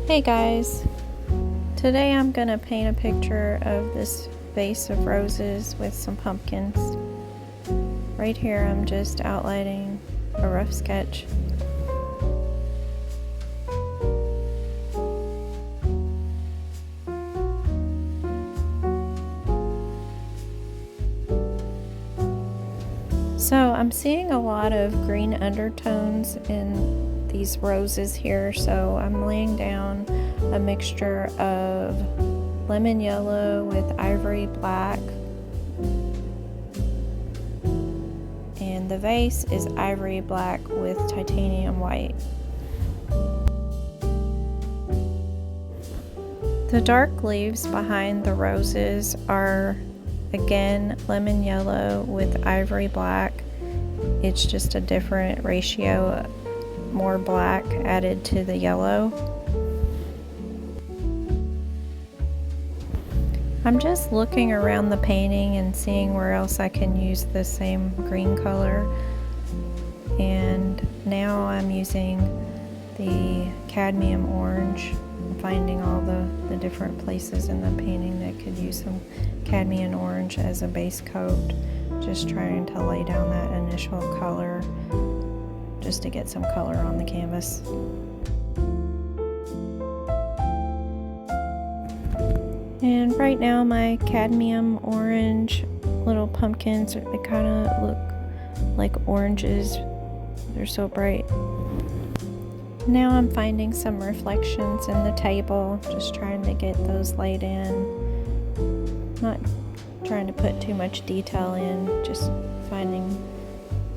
Hey guys, today I'm going to paint a picture of this vase of roses with some pumpkins. Right here I'm just outlining a rough sketch. So I'm seeing a lot of green undertones in these roses here, so I'm laying down a mixture of lemon yellow with ivory black, and the vase is ivory black with titanium white. The dark leaves behind the roses are again lemon yellow with ivory black. It's just a different ratio, more black added to the yellow. I'm just looking around the painting and seeing where else I can use the same green color, and now I'm using the cadmium orange, finding all the different places in the painting that could use some cadmium orange as a base coat, just trying to lay down that initial color just to get some color on the canvas. And right now my cadmium orange little pumpkins, they kind of look like oranges. They're so bright. Now I'm finding some reflections in the table, just trying to get those laid in. Not trying to put too much detail in, just finding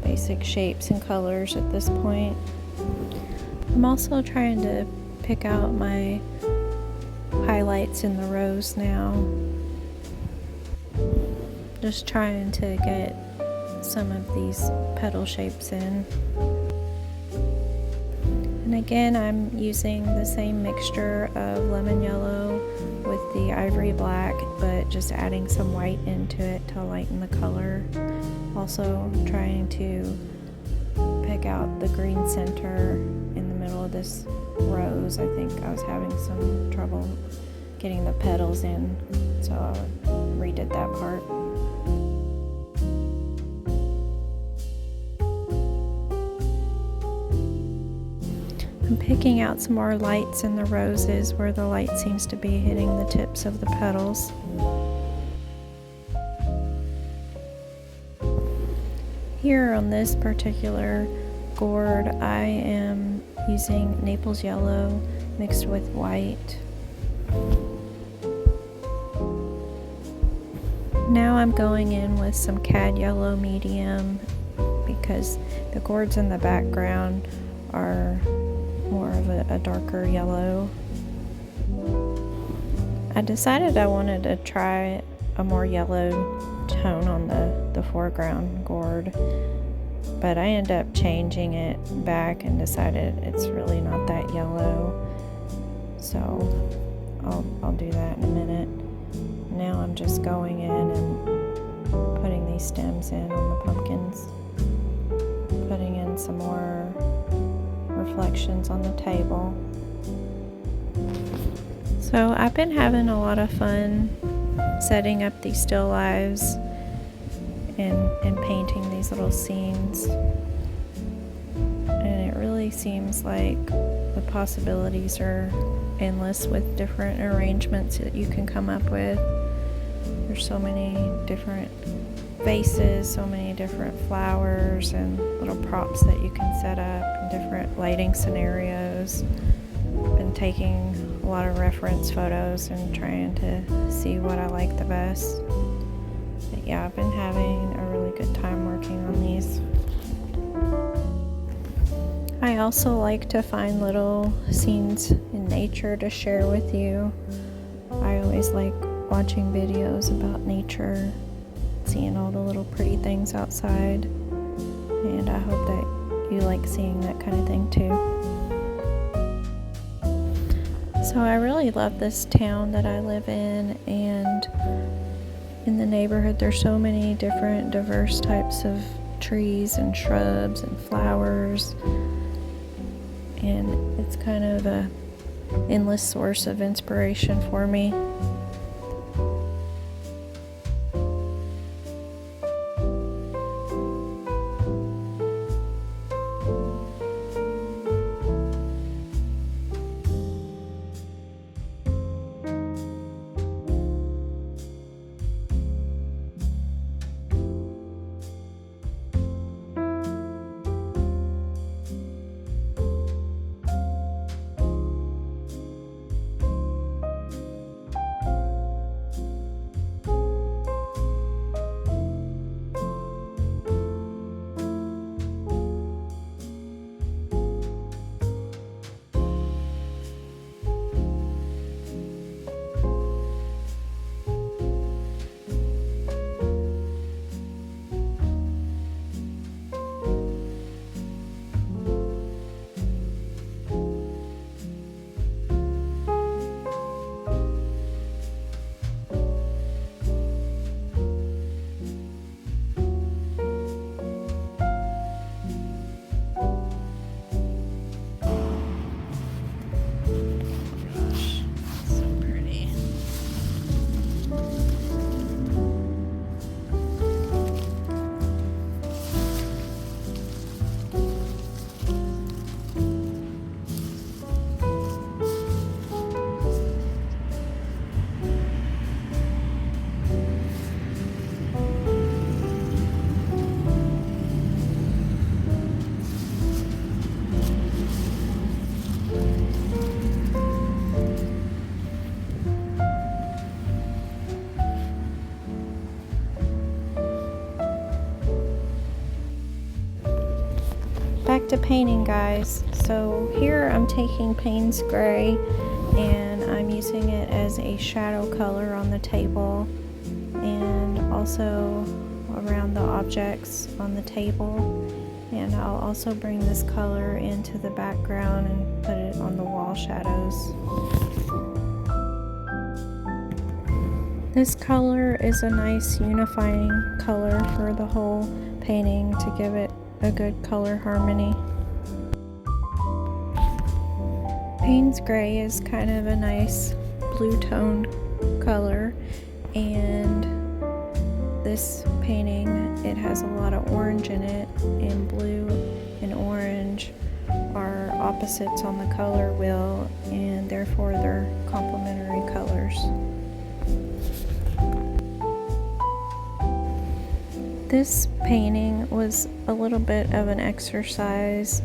basic shapes and colors at this point. I'm also trying to pick out my highlights in the rose now. Just trying to get some of these petal shapes in. And again, I'm using the same mixture of lemon yellow with the ivory black, but just adding some white into it to lighten the color. Also trying to pick out the green center in the middle of this rose. I think I was having some trouble getting the petals in, so I redid that part. I'm picking out some more lights in the roses where the light seems to be hitting the tips of the petals. Here on this particular gourd, I am using Naples yellow mixed with white. Now I'm going in with some cad yellow medium because the gourds in the background are more of a darker yellow. I decided I wanted to try a more yellow tone on the foreground gourd, but I ended up changing it back and decided it's really not that yellow, so I'll do that in a minute. Now I'm just going in and putting these stems in on the pumpkins, putting in some more reflections on the table. So I've been having a lot of fun setting up these still lives and painting these little scenes, and it really seems like the possibilities are endless with different arrangements that you can come up with. There's so many different vases, so many different flowers and little props that you can set up in different lighting scenarios. Been taking a lot of reference photos and trying to see what I like the best. But yeah, I've been having a really good time working on these. I also like to find little scenes in nature to share with you. I always like watching videos about nature, seeing all the little pretty things outside, and I hope that you like seeing that kind of thing too. So I really love this town that I live in, and in the neighborhood there's so many different diverse types of trees and shrubs and flowers, and it's kind of a endless source of inspiration for me. Back to painting, guys. So here I'm taking Payne's Gray and I'm using it as a shadow color on the table and also around the objects on the table, and I'll also bring this color into the background and put it on the wall shadows. This color is a nice unifying color for the whole painting to give it a good color harmony. Payne's Gray is kind of a nice blue toned color, and this painting, it has a lot of orange in it, and blue and orange are opposites on the color wheel, and therefore they're complementary colors. This painting was a little bit of an exercise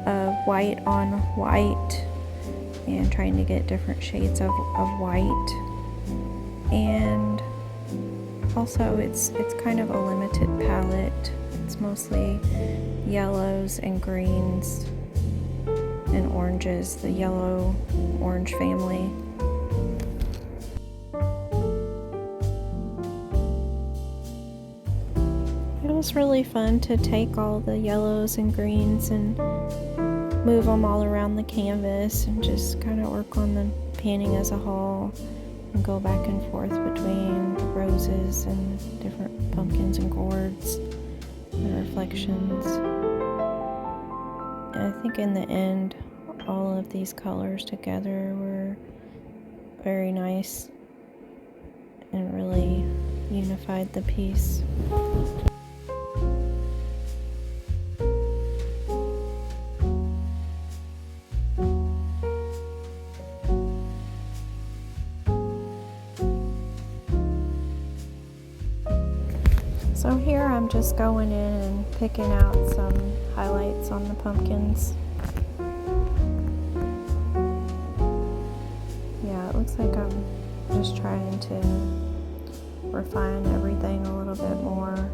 of white on white and trying to get different shades of white, and also it's kind of a limited palette. It's mostly yellows and greens and oranges, the yellow orange family. It was really fun to take all the yellows and greens and move them all around the canvas and just kind of work on the painting as a whole and go back and forth between the roses and different pumpkins and gourds and reflections. And I think in the end, all of these colors together were very nice and really unified the piece. So here I'm just going in and picking out some highlights on the pumpkins. Yeah, it looks like I'm just trying to refine everything a little bit more.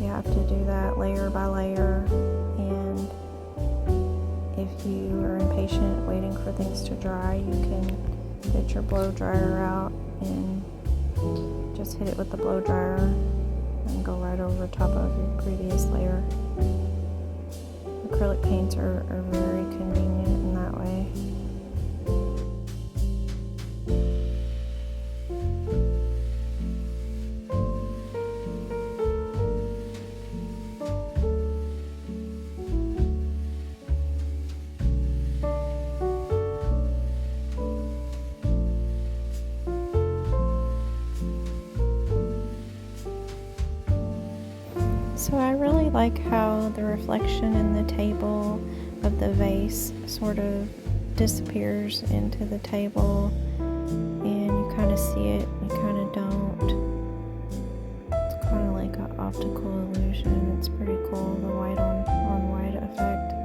You have to do that layer by layer, and if you are impatient waiting for things to dry, you can get your blow dryer out and just hit it with the blow dryer and go right over top of your previous layer. Acrylic paints are very convenient in that way. So I really like how the reflection in the table of the vase sort of disappears into the table, and you kind of see it, you kind of don't. It's kind of like an optical illusion. It's pretty cool, the white on white effect.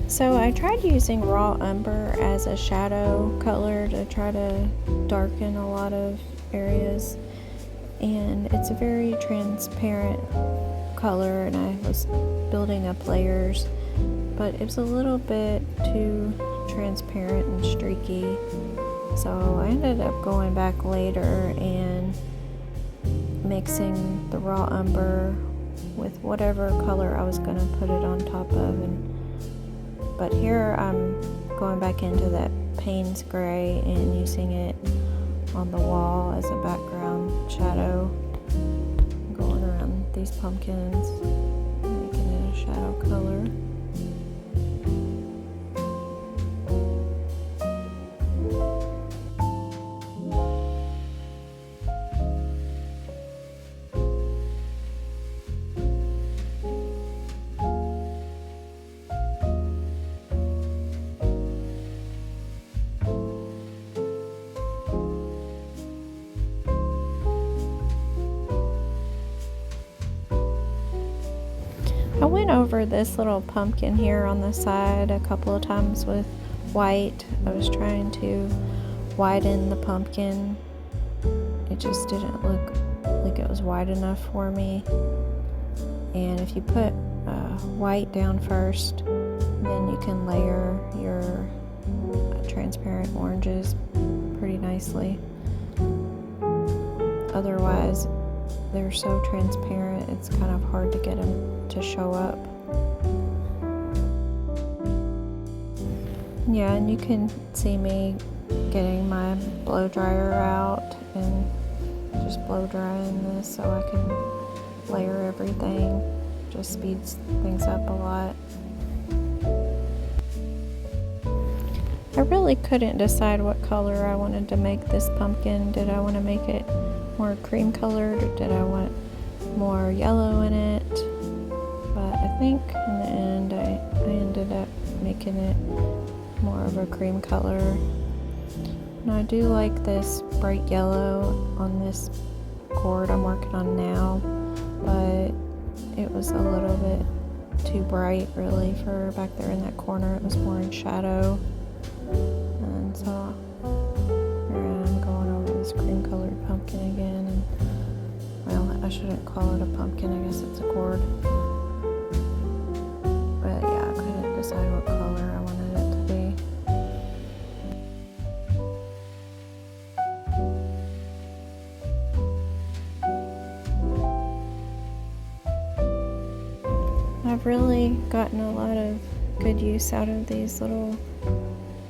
So I tried using raw umber as a shadow color to try to darken a lot of areas, and it's a very transparent color, and I was building up layers, but it was a little bit too transparent and streaky, so I ended up going back later and mixing the raw umber with whatever color I was going to put it on top of. But here I'm going back into that Payne's gray and using it on the wall as a background shadow, going around these pumpkins, making it a shadow color. I went over this little pumpkin here on the side a couple of times with white. I was trying to widen the pumpkin. It just didn't look like it was wide enough for me. And if you put white down first, then you can layer your transparent oranges pretty nicely. Otherwise, they're so transparent, it's kind of hard to get them to show up. Yeah, and you can see me getting my blow dryer out and just blow drying this so I can layer everything. Just speeds things up a lot. I really couldn't decide what color I wanted to make this pumpkin. Did I want to make it more cream colored, or did I want more yellow in it? But I think in the end I ended up making it more of a cream color. And I do like this bright yellow on this gourd I'm working on now, but it was a little bit too bright really for back there in that corner. It was more in shadow. And so here I'm going over this cream colored pumpkin again, and well, I shouldn't call it a pumpkin, I guess it's a gourd. But yeah, I couldn't decide what color I wanted it to be. I've really gotten a lot of good use out of these little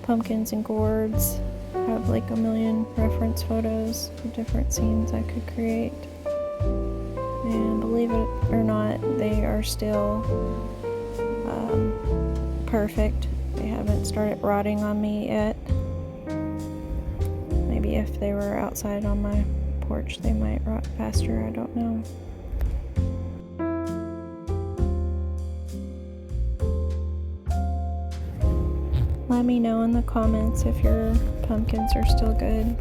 pumpkins and gourds. I have like a million reference photos of different scenes I could create. And believe it or not, they are still perfect. They haven't started rotting on me yet. Maybe if they were outside on my porch, they might rot faster. I don't know. Let me know in the comments if your pumpkins are still good.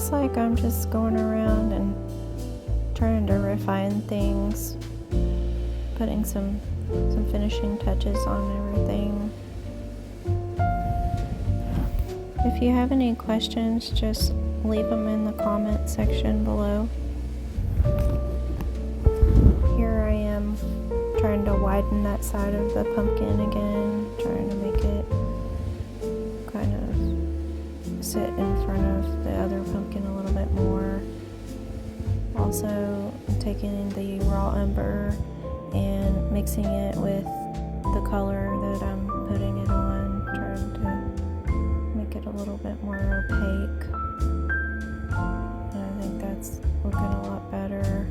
looks like I'm just going around and trying to refine things, putting some finishing touches on everything. If you have any questions, just leave them in the comment section below. Here I am trying to widen that side of the pumpkin again, trying to make it kind of sit in front of the other pumpkin a little bit more. Also taking the raw umber and mixing it with the color that I'm putting it on, trying to make it a little bit more opaque. And I think that's looking a lot better.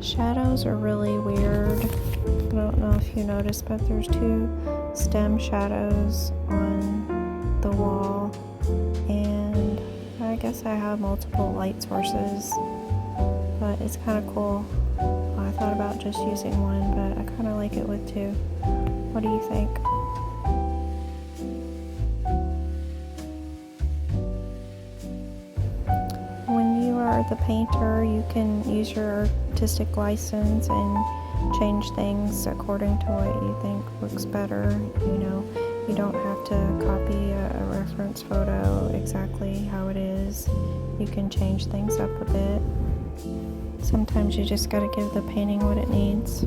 Shadows are really weird. I don't know if you noticed, but there's 2 stem shadows on the wall, and I guess I have multiple light sources, but it's kind of cool. I thought about just using one, but I kind of like it with 2. What do you think? When you are the painter, you can use your artistic license and change things according to what you think looks better. You don't have to copy a reference photo exactly how it is. You can change things up a bit. Sometimes you just gotta give the painting what it needs.